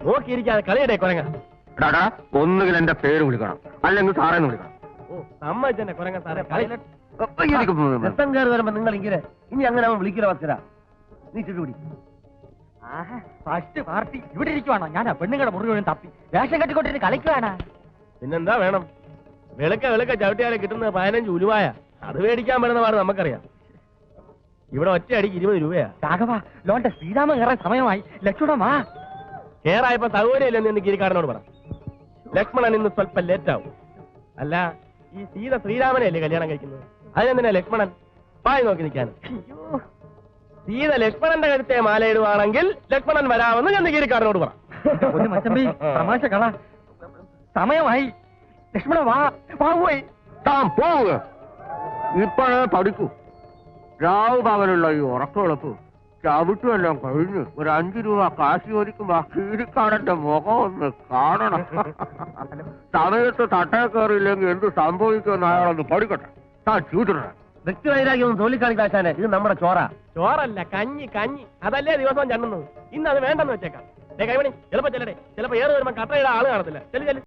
നോക്കിയിരിക്കാതെ കളിയുടെ കുരങ്ങ. ഒന്നുകിൽ എന്റെ പേര് വിളിക്കണം, അല്ലെങ്കിൽ സാറേന്ന് വിളിക്കണം. ഓ സമ്മതിച്ചെന്നെ കുരങ്ങ സാറേ. രസം കയറി വരുമ്പോ നിങ്ങൾ ഇങ്ങനെ ഇനി അങ്ങനെ അവൻ വിളിക്കുന്ന വസ്തുര നീ ചുറ്റുപിടി. ഫസ്റ്റ് പാർട്ടി ഇവിടെ ഇരിക്കുവാണോ? ഞാൻ ആ പെണ്ണുങ്ങളുടെ മുറിവ് തപ്പി വേഷം കെട്ടിക്കൊണ്ടിട്ട് കളിക്കുവാണ്. പിന്നെന്താ വേണം? വെളുക്ക ചവിട്ടിയാലെ കിട്ടുന്നത് 15 ഉലുവായ. അത് മേടിക്കാൻ പറ്റുന്ന പാട് നമുക്കറിയാം. ഇവിടെ ഒറ്റയടിക്ക് 20 രൂപയാ. രാഘവ ലോന്റെ ശ്രീരാമൻ കയറാൻ സമയമായി. ലക്ഷ്മണമാ കേറായപ്പോ സൗകര്യമില്ലെന്ന് എന്ന് ഗിരിക്കാരനോട് പറ. ലക്ഷ്മണൻ ഇന്ന് സ്വല്പം ലേറ്റാവും. അല്ല, ഈ സീത ശ്രീരാമനെയല്ലേ കല്യാണം കഴിക്കുന്നത്? അതിനെന്തിനാ ലക്ഷ്മണൻ പായി നോക്കി നിൽക്കാൻ? സീത ലക്ഷ്മണന്റെ കഴുത്തെ മാലയിടുവാണെങ്കിൽ ലക്ഷ്മണൻ വരാമെന്ന് ഗന്ധഗിരിക്കാരനോട് പറ. മച്ചമ്പി തമാശ കള. സമയമായി. ലക്ഷ്മണ വാ പോയി. താൻ പോവുക. ഇപ്പോഴേ പഠിക്കൂ. രാവ് പകലുള്ള ഈ ഉറക്കമുളപ്പ് ചവിട്ടുമെല്ലാം കഴിഞ്ഞ് ഒരു 5 രൂപ കാശ് ചോദിക്കുമ്പോ കീരിക്കാരന്റെ മുഖം ഒന്ന് കാണണം. സമയത്ത് തട്ടേ കയറിയില്ലെങ്കിൽ എന്ത് സംഭവിക്കുമെന്ന് അയാളൊന്ന് പഠിക്കട്ടെ. താൻ ചൂട്ടിട. വ്യക്തിവൈരാഗ്യം തോലിക്കാണിക്കാശാനെ, ഇത് നമ്മുടെ ചോറല്ല, കഞ്ഞി. അതല്ലേ ദിവസവും ചണ്ണുന്നത്. ഇന്ന് അത് വേണ്ടെന്ന് വെച്ചേക്കാം. കൈമണി ചിലപ്പോ ചെല്ലടേ, ചിലപ്പോ ഏറ് വരുമ്പോ കട്ടയുടെ ആള് കാണത്തില്ല. ചെല്ലു.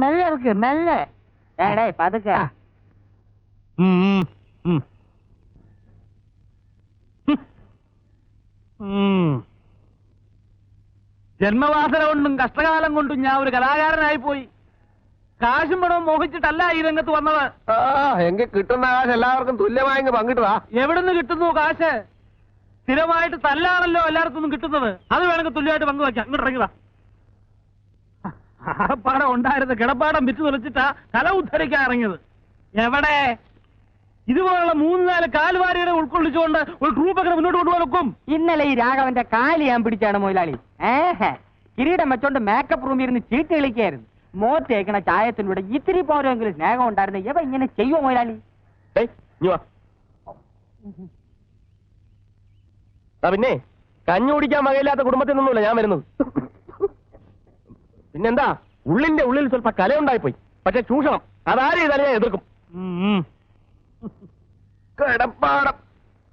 മെല്ലെ ഇருக்கு മെല്ലെ. പതുക്കെ. ജന്മവാസന കൊണ്ടും കഷ്ടകാലം കൊണ്ടും ഞാൻ ഒരു കലാകാരനായി പോയി. കാശും പണവും മോഹിച്ചിട്ടല്ല ഈ രംഗത്ത് വന്നത്. എങ്കിൽ കിട്ടുന്ന കാശ് എല്ലാവർക്കും തുല്യമായി പങ്കിട്ടതാ. എവിടുന്ന് കിട്ടുന്നു കാശ്? സ്ഥിരമായിട്ട് തല്ലാണല്ലോ എല്ലായിടത്തും കിട്ടുന്നത്. അത് വേണമെങ്കിൽ തുല്യമായിട്ട് പങ്കുവയ്ക്കാം. ഇങ്ങോട്ട് ഇറങ്ങിയതാ. പാടം ഉണ്ടായിരുന്ന കിടപ്പാടം വിറ്റ് തുളച്ചിട്ടാ കല ഉദ്ധരിക്കാൻ ഇറങ്ങിയത്. എവിടെ ഇതുപോലുള്ള 3-4 കാൽവാരികളെ ഉൾക്കൊള്ളിച്ചുകൊണ്ട് ഒരു ട്രൂപ്പൊക്കെ മുന്നോട്ട് കൊണ്ടുപോകും. ഇന്നലെ ഈ രാഘവന്റെ കാലി ഞാൻ പിടിച്ചാണ് മൊയിലാളി. കിരീടം വെച്ചോണ്ട് മേക്കപ്പ് റൂമിൽ ഇരുന്ന് ചീട്ട് കളിക്കായിരുന്നു. മോത്തേക്കണ ചായത്തിലൂടെ ഇത്തിരി പോരെങ്കിലും സ്നേഹം ഉണ്ടായിരുന്നു. എവ ഇങ്ങനെ ചെയ്യുമോ മൊയിലാളി? പിന്നെ കഞ്ഞി കുടിക്കാൻ വകയില്ലാത്ത കുടുംബത്തിൽ നിന്നുമില്ല ഞാൻ വരുന്നത്. പിന്നെന്താ, ഉള്ളിന്റെ ഉള്ളിൽ സ്വല്പ കലയുണ്ടായിപ്പോയി. പക്ഷെ ചൂഷണം അതാരും ഇതല്ല ഞാൻ എതിർക്കും. കിടപ്പാടം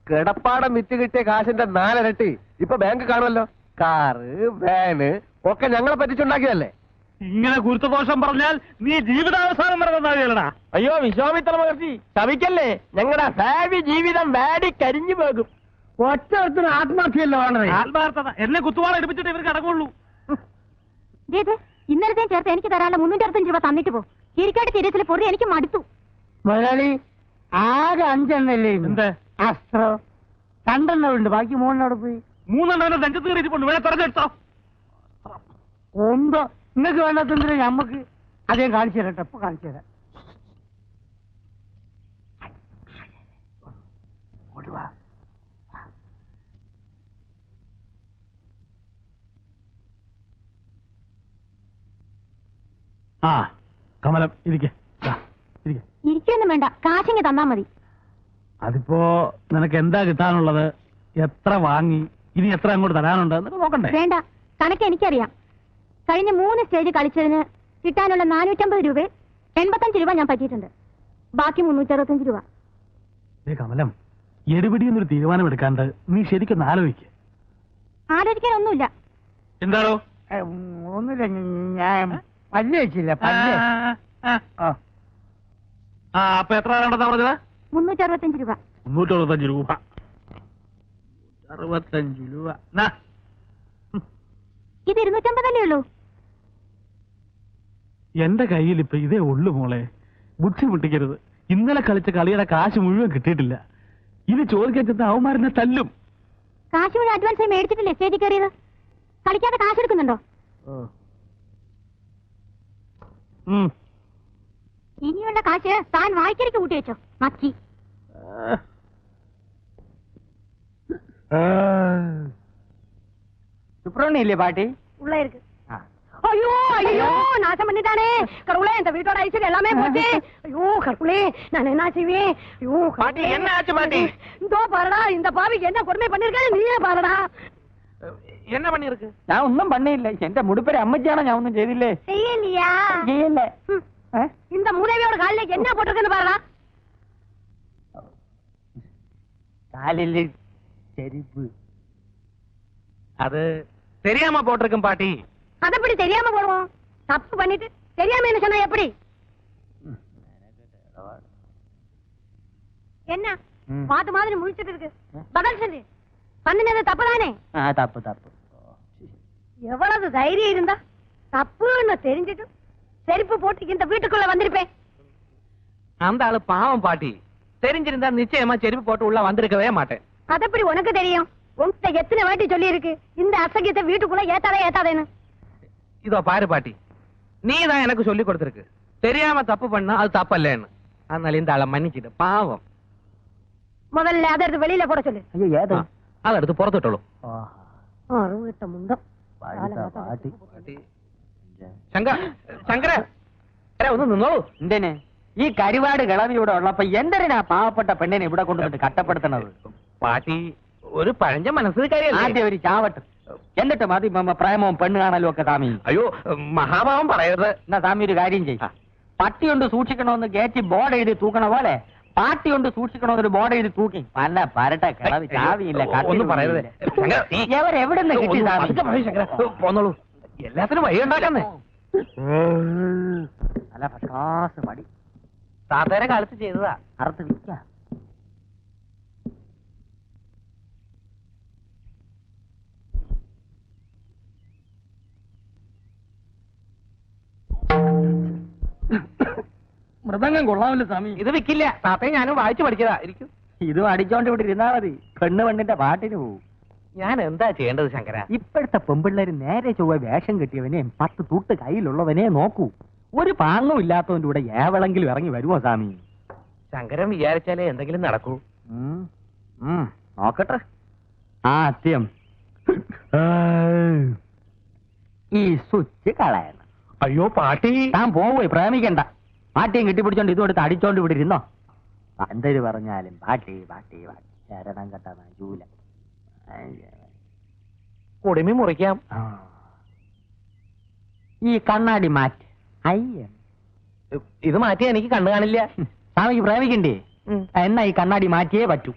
കിടപ്പാടം വിറ്റ് കിട്ടിയ കാശിന്റെ 4 ഇരട്ടി ഇപ്പൊ ബാങ്ക് കാണുമല്ലോ. കാറ്, വാന് ഒക്കെ ഞങ്ങളെ പറ്റിച്ചുണ്ടാക്കിയതല്ലേ. ഇങ്ങനെ ഗുരുത്വദോഷം പറഞ്ഞാൽ നീ ജീവിതാവസാനം വരെ നന്നാകലടാ. അയ്യോ വിശ്വാമിത്ര മഹർഷി ശവിക്കല്ലേ, ഞങ്ങളുടെ ഭാവി ജീവിതം വാടി കരിഞ്ഞു പോകും. ഒറ്റത്തിന് ആത്മഹത്യയല്ലോ വേണ്ടത്. ആത്മാർത്ഥത എന്നെ കുത്തുവാള എടുപ്പിച്ചിട്ട് ഇവർക്ക് അടങ്ങുള്ളൂ. ഇന്നലത്തെ ചേർത്ത് എനിക്ക് തരാനുള്ള 365 രൂപ തന്നിട്ട് പോ. കീരിക്കാട് തീരത്തിലെ പൊറി എനിക്ക് മടുത്തു. മുതലാളി ആകെ 5 എണ്ണല്ലേ? എന്ത് അസ്ത്രം 2 എണ്ണം ഉണ്ട്, ബാക്കി 3 എണ്ണം പോയി. 3 എണ്ണം നെഞ്ചത്ത് കയറിയിട്ടുണ്ട്, വേണേ തെരഞ്ഞെടുത്തോ. ഉണ്ടോ? നിങ്ങൾക്ക് വേണ്ടാത്തതിന് ഞമ്മക്ക് അദ്ദേഹം കാണിച്ചു തരട്ടെ, ഇപ്പൊ കാണിച്ചു തരാം. ആ കമലം ഇരിക്കെ. ഇരിക്കൊന്നും വേണ്ട, കാശിങ്ങ് തന്നാ മതി. അതിപ്പോ നിനക്ക് എന്താ കിട്ടാനുള്ളത്, എത്ര വാങ്ങി, ഇനി എത്ര അങ്ങോട്ട് തരാനുണ്ട് എന്നൊക്കെ നോക്കണ്ടേ? വേണ്ട, കണക്ക് എനിക്കറിയാം. കഴിഞ്ഞ 3 സ്റ്റേജ് കളിച്ചതിന് കിട്ടാനുള്ള 450 രൂപ 85 രൂപ ഞാൻ പറ്റിയിട്ടുണ്ട്. ബാക്കി 365 രൂപ. കമലം, എടുപിടിയൊന്നൊരു തീരുമാനം എടുക്കാണ്ട് നീ ശരിക്കൊന്ന് ആലോചിക്ക. ആലോചിക്കാനൊന്നുമില്ല. എന്താണോ? ഒന്നുമില്ല, ഞാൻ പല്ല് വെച്ചില്ല. പല്ല് അപ്പൊ എത്ര വേണ്ടെന്നാ പറഞ്ഞത്? 365 രൂപ. 365 രൂപ. 65 രൂപ. ഇത് 250 അല്ലേ ഉള്ളൂ? എന്റെ കയ്യിൽ ഇപ്പൊ ഇതേ ഉള്ളു മോളെ, ബുദ്ധിമുട്ടിക്കരുത്. ഇന്നലെ കളിച്ച കളിയുടെ കാശ് മുഴുവൻ കിട്ടിയിട്ടില്ല. ഇത് ചോദിക്കാൻ ചെന്ന അവന്മാരെന്നെ തല്ലും. കാശ് മുഴുവൻ അഡ്വാൻസ് മേടിച്ചിട്ടില്ലേ സ്റ്റേജിൽ കയറിയത്? കളിക്കാതെ കാശ് എടുക്കുന്നുണ്ടോ? ഇനിയുള്ള കാശ് താൻ വായിക്കരിക്ക് കൂട്ടി വെച്ചോ. മക്കി சுப்ரமணியம் இல்லையா பாட்டி? உள்ள இருக்கு. ஐயோ ஐயோ, நாசம் பண்ணிட்டானே கடவுளே, இந்த வீட்டோட ஐஸ்வர்யம் எல்லாமே போச்சு. ஐயோ கடவுளே, நான் என்ன செய்வேன்? ஐயோ பாட்டி, என்ன ஆச்சு பாட்டி? இதோ பாருடா, இந்த பாவிக்கு என்ன கொடுமை பண்ணிருக்கானே நீயே பாருடா. என்ன பண்ணிருக்கு? ഞാൻ ഒന്നും പണിയില്ല. എന്റെ മുടിപ്പേര് അമ്മച്ചാണോ, ഞാൻ ഒന്നും ചെയ്തില്ലേ? செய்யலையா? ചെയ്യല്ലേ? இந்த மூதேவியோட காலில என்ன போட்டிருக்குன்னு பாருடா. കാലില് ചെരുപ്പ്. அது தெரியாம போட்டிருக்கும் பாட்டி. அது எப்படி தெரியாம போடுவோம்? தப்பு பண்ணிட்டு தெரியாம என்ன சொன்னா எப்படி? என்ன மாட்டு மாதிரி முழிச்சிட்டு இருக்கு? பதில் சொல்லு. பண்ணினது தப்பு தானே? തപ്പ് തപ്പ്. எவ்வளவு தைரியம் இருந்தா தப்புன்னு தெரிஞ்சிட்டு செருப்பு போட்டு இந்த வீட்டுக்குள்ள வந்திருப்பேன். அந்த ஆளு பாவம் பாட்டி. தெரிஞ்சிருந்தா நிச்சயமா செருப்பு போட்டு உள்ள வந்திருக்கவே மாட்டேன். அது எப்படி உனக்கு தெரியும்? உன்கிட்ட எத்தனை வாட்டி சொல்லி இருக்கு இந்த அசகியத்தை வீட்டுக்குள்ள ஏத்தாதேன்னு? இதோ பாரு பாட்டி, நீ தான் எனக்கு சொல்லி கொடுத்திருக்கு தெரியாம தப்பு பண்ணா அது தப்பல்லேன்னு. அதனால இந்த ஆளை மன்னிச்சிட்டு பாவம். முதல்ல அதை எடுத்து வெளியில போட சொல்லு. അയ്യോ ഏതാ? அதை எடுத்து புறத்துட்டோம். அறுவிட்ட முந்தம் പാട്ടി. ശങ്കര ഒന്ന് നിന്നോളൂ. എന്തിന് ഈ കരിവാട് കിളവി ഇവിടെ ഉള്ളപ്പോ എന്തിനാ പാവപ്പെട്ട പെണ്ണിനെ ഇവിടെ കൊണ്ടുവന്നിട്ട് കട്ടപ്പെടുത്തണത്? പാട്ടി ഒരു പഴഞ്ച മനസ്സിൽ കാര്യമല്ലേ. ആദ്യം ഒരു ചാവട്ട്, എന്നിട്ട് മതി പ്രേമവും പെണ്ണ് കാണലും ഒക്കെ. താമി അയ്യോ മഹാഭാവം പറയരുത്. എന്നാ താമി ഒരു കാര്യം ചെയ്യും, പട്ടി കൊണ്ട് സൂക്ഷിക്കണമെന്ന് കയറ്റി ബോർഡ് എഴുതി തൂക്കണ പോലെ പാട്ടി കൊണ്ട് സൂക്ഷിക്കണമെന്നൊരു ബോർഡ് എഴുതി തൂക്കി പല പരട്ട കിളവി ചാവിയില്ല. ഒന്നും പറയരുത്. എവരെവിടുന്ന് കിട്ടി താമി? പോന്നോളൂ, എല്ലാത്തിനും വഴി ഉണ്ടാക്കുന്നേ. നല്ല ഫസ്റ്റ് മടി താത്തേരെ കാലത്ത് ചെയ്തതാ. അറുത്ത് വിൽക്ക. മൃദംഗം കൊള്ളാമല്ലോ സ്വാമി. ഇത് വിക്കില്ല, താത്തയെ ഞാനും വായിച്ചു പഠിച്ചതാ. ഇരിക്കും. ഇതും അടിച്ചോണ്ട് ഇവിടെ ഇരുന്നാ മതി, പെണ്ണ് പെണ്ണിന്റെ പാട്ടിന് പോവും. ഞാൻ എന്താ ചെയ്യേണ്ടത് ശങ്കര? ഇപ്പോഴത്തെ പെമ്പിള്ളേര് നേരെ ചൊവ്വ വേഷം കെട്ടിയവനെ 10 തൂട്ട് കയ്യിലുള്ളവനെ നോക്കൂ. ഒരു പാങ്ങും ഇല്ലാത്തവന്റെ കൂടെ ഏവളെങ്കിലും ഇറങ്ങി വരുമോ സ്വാമി? ശങ്കരൻ വിചാരിച്ചാലേ എന്തെങ്കിലും നടക്കൂ. നോക്കട്ടെ. ആദ്യം ഈ സ്വിച്ച് കളയണം. അയ്യോ പാട്ടി, താൻ പോവേ, പ്രേമിക്കണ്ട. പാട്ടിയും കെട്ടിപ്പിടിച്ചോണ്ട് ഇതും എടുത്ത് അടിച്ചോണ്ട് ഇവിടെ ഇരുന്നോ. എന്തൊരു പറഞ്ഞാലും പാട്ടി പാട്ടി പാട്ടി ശരണം കെട്ടാ ജൂല. കുടുമി മുറിക്കാം. ഈ കണ്ണാടി മാറ്റി. അയ്യ, ഇത് മാറ്റിയാ എനിക്ക് കണ്ണു കാണില്ല. സ്വാമിക്ക് പ്രേമിക്കണ്ടേ? എന്നാ ഈ കണ്ണാടി മാറ്റിയേ പറ്റൂ.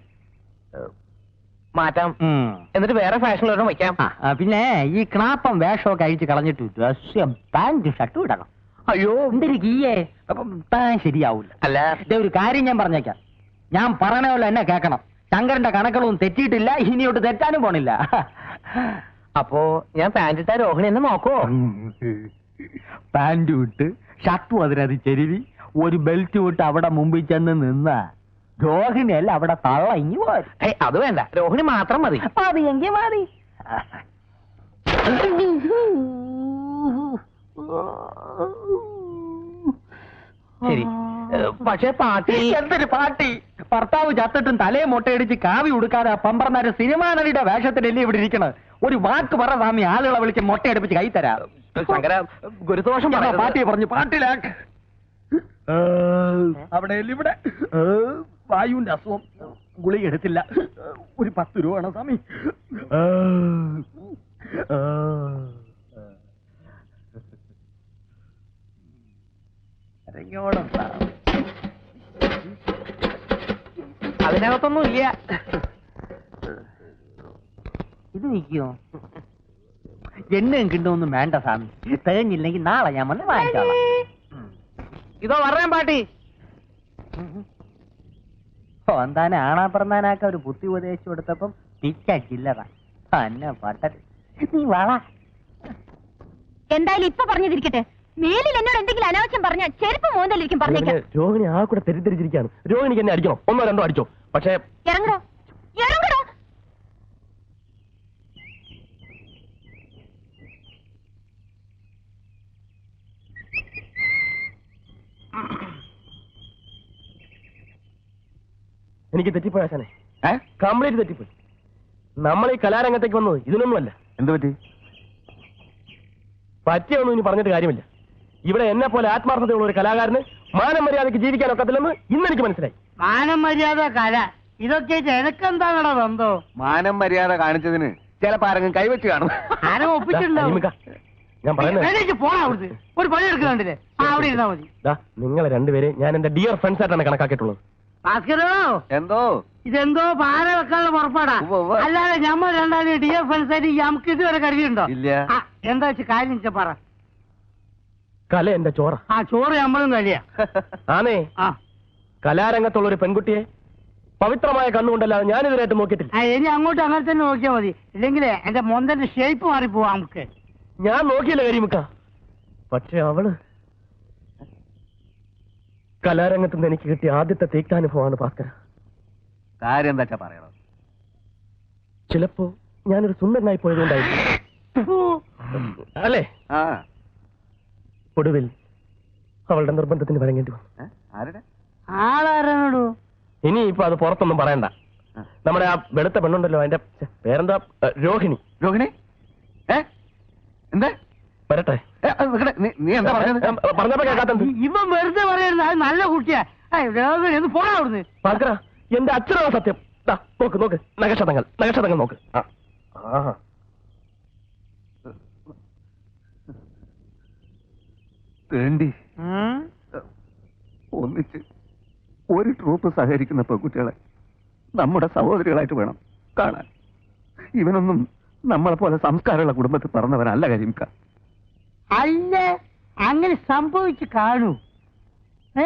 മാറ്റാം. എന്നിട്ട് വേറെ ഫാഷനിലൊരെണ്ണം വയ്ക്കാം. പിന്നെ ഈ ക്ലാപ്പം വേഷമൊക്കെ അഴിച്ച് കളഞ്ഞിട്ട് ഡ്രസ് പാന്റ് ഷർട്ടും ഇടണം. അയ്യോ എന്തൊരു കീയേ അപ്പം താൻ ശരിയാവൂല. അല്ല ഇതേ ഒരു കാര്യം ഞാൻ പറഞ്ഞേക്കാം, ഞാൻ പറയണ പോലെ എന്നെ കേൾക്കണം. ശങ്കരന്റെ കണക്കുകളൊന്നും തെറ്റിയിട്ടില്ല, ഇനിയോട്ട് തെറ്റാനും പോണില്ല. അപ്പോ ഞാൻ പാന്റ് ഇട്ടാ രോഹിണി എന്നെ നോക്കോ? പാന്റ് വിട്ട് ഷർട്ടും അതിനത് ചെരുവി ഒരു ബെൽറ്റ് വിട്ട് അവിടെ മുമ്പിൽ ചെന്ന് നിന്ന രോഹിണിയല്ല അവിടെ തള്ള ഇങ്ങി പോരും. അത് വേണ്ട, രോഹിണി മാത്രം മതി. മതിയെങ്കിൽ മതി. ശരി, പക്ഷേ പാട്ടി എന്തൊരു പാട്ടി! ഭർത്താവ് ചത്തിട്ടും തലയെ മുട്ടയടിച്ച് കാവി ഉടുക്കാതെ പമ്പർന്നാര് സിനിമാ നടിയുടെ വേഷത്തിലല്ലേ ഇവിടെ ഇരിക്കണത്. ഒരു വാക്ക് പറ സ്വാമി, ആളുകളെ വിളിച്ച് മുട്ടയടിപ്പിച്ച് കൈ തരാം. ശങ്കര ഗുരുദോഷം പാട്ടിയെ പറഞ്ഞു പാട്ടിലാക്ക്. അവിടെ ഇവിടെ വായുവിന്റെ അസുഖം, ഗുളിക എടുത്തില്ല. ഒരു 10 രൂപ വേണം സ്വാമി. അതിനകത്തൊന്നും ഇല്ല. ഇത് നിൽക്കുമോ? എണ്ണയും കിട്ടുമൊന്നും വേണ്ട സ്വാമി, തികഞ്ഞില്ലെങ്കിൽ നാളെ ഞാൻ വന്ന് വാങ്ങിച്ചോളാം. ഇതോ പറയാൻ പാട്ടി. എന്താനെ ആണാ പറഞ്ഞാനാക്ക ഒരു ബുദ്ധി ഉപദേശിച്ചു കൊടുത്തപ്പം പിച്ചില്ലതാ തന്നെ പട്ടത്. നീ വള എന്തായാലും ഇപ്പൊ പറഞ്ഞതിരിക്കട്ടെ, മേലിൽ എന്നോട് എന്തെങ്കിലും അനാവശ്യം പറഞ്ഞാൽ ചെരുപ്പ് മോന്തലിരിക്കും. പറഞ്ഞേക്കാം. രോഹിണി ആ കൂടെ തെറ്റിദ്ധരിച്ചിരിക്കുകയാണ്. രോഹിണിക്ക് എന്നെ അടിക്കണം, 1 2 അടിച്ചോ. പക്ഷേ ഇറങ്ങടോ, ഇറങ്ങടോ. എനിക്ക് തെറ്റിപ്പോയി ആശാനെ, കംപ്ലീറ്റ് തെറ്റിപ്പോയി. നമ്മൾ ഈ കലാരംഗത്തേക്ക് വന്നത് ഇതിനൊന്നുമല്ല. എന്ത് പറ്റി? പറ്റിയൊന്നും ഇനി പറഞ്ഞിട്ട് കാര്യമില്ല. ഇവിടെ എന്നെ പോലെ ആത്മാർത്ഥതയുള്ള ഒരു കലാകാരന് മാനം മര്യാദയ്ക്ക് ജീവിക്കാനൊക്കത്തില്ലെന്ന് ഇന്നെനിക്ക് മനസ്സിലായി. മാനം മര്യാദ കല ഇതൊക്കെ എനക്കെന്താണോ ബന്ധോ? മാനം മര്യാദ കാണിച്ചതിന് ചിലപ്പോ ആരെങ്കിലും കൈവച്ച് കാണും. ആരും ഒപ്പിച്ചിട്ടുണ്ടാവും. ഞാൻ പറയുന്നത് പോണ അവിടുത്തെ ഒരു പണി എടുക്കുന്നുണ്ടല്ലേ, അവിടെ ഇരുന്നാ മതി. നിങ്ങളെ രണ്ടുപേരെ ഞാൻ എന്റെ ഡിയർ ഫ്രണ്ട്സ് ആയിട്ടാണ് കണക്കാക്കിയിട്ടുള്ളത്. ഭാസ്കരോ, എന്തോ ഇതെന്തോ പാല വെക്കാനുള്ള പുറപ്പാടാ. അല്ലാതെ ഞമ്മ രണ്ടാളും ഡിയർ ഫ്രണ്ട്സ് ആയിട്ട് നമുക്ക് ഇതുവരെ കരുതിയുണ്ടോ? ഇല്ല. എന്താ വെച്ചാൽ കാര്യം വെച്ചാ പറ. കല എന്റെ ചോറ. ആ ചോറ് നമ്മളും കഴിയാ. ആണേ, ആ കലാരംഗത്തുള്ള ഒരു പെൺകുട്ടിയെ പവിത്രമായ കണ്ണുകൊണ്ടല്ലാതെ ഞാനിതുവരെയായിട്ട് നോക്കിയിട്ടില്ല. ഇനി അങ്ങോട്ട് അങ്ങനെ തന്നെ നോക്കിയാൽ മതി, ഇല്ലെങ്കിലേ എന്റെ മൊന്തന്റെ ഷേപ്പ് മാറിപ്പോവാ. നമുക്ക് ഞാൻ നോക്കിയില്ല കരിമുക്ക, പക്ഷെ അവള് കലാരംഗത്ത് നിന്ന് എനിക്ക് കിട്ടിയ ആദ്യത്തെ തീക്താനുഭവമാണ് ഭാസ്കര. കാര്യം എന്താ പറയണം? ചിലപ്പോ ഞാനൊരു സുന്ദരനായി പോയതുകൊണ്ടായിരിക്കും, അല്ലേ? ഒടുവിൽ അവളുടെ നിർബന്ധത്തിന് വഴങ്ങേണ്ടി വന്നു. ആളാരാണോ? ഇനി ഇപ്പൊ അത് പുറത്തൊന്നും പറയണ്ട. നമ്മുടെ ആ വെളുത്ത പെണ്ണുണ്ടല്ലോ, അതിന്റെ പേരെന്താ? രോഹിണി. രോഹിണി എന്താ? വരട്ടെ. നീ എന്താ പറഞ്ഞത്? പറഞ്ഞപ്പോ കേൾക്കാത്തത്. ഇവൻ വെറുതെ പറയരുത്, അത് നല്ല കുട്ടിയാ. രോഹിണി പോണാ അവിടുന്ന്. ഭാസ്കര, എന്റെ അച്ഛനാണ് സത്യം. നോക്ക് നോക്ക്, നഗക്ഷതങ്ങൾ നോക്ക്. വേണ്ടി ഒന്നിച്ച് ഒരു ട്രൂപ്പ് സഹകരിക്കുന്ന പെൺകുട്ടികളെ നമ്മുടെ സഹോദരികളായിട്ട് വേണം കാണാൻ. ഇവനൊന്നും നമ്മളെ പോലെ സംസ്കാരമുള്ള കുടുംബത്തിൽ പറഞ്ഞവനല്ല കരിമിക്ക. അല്ല, അങ്ങനെ സംഭവിച്ചു കാണൂ. ഏ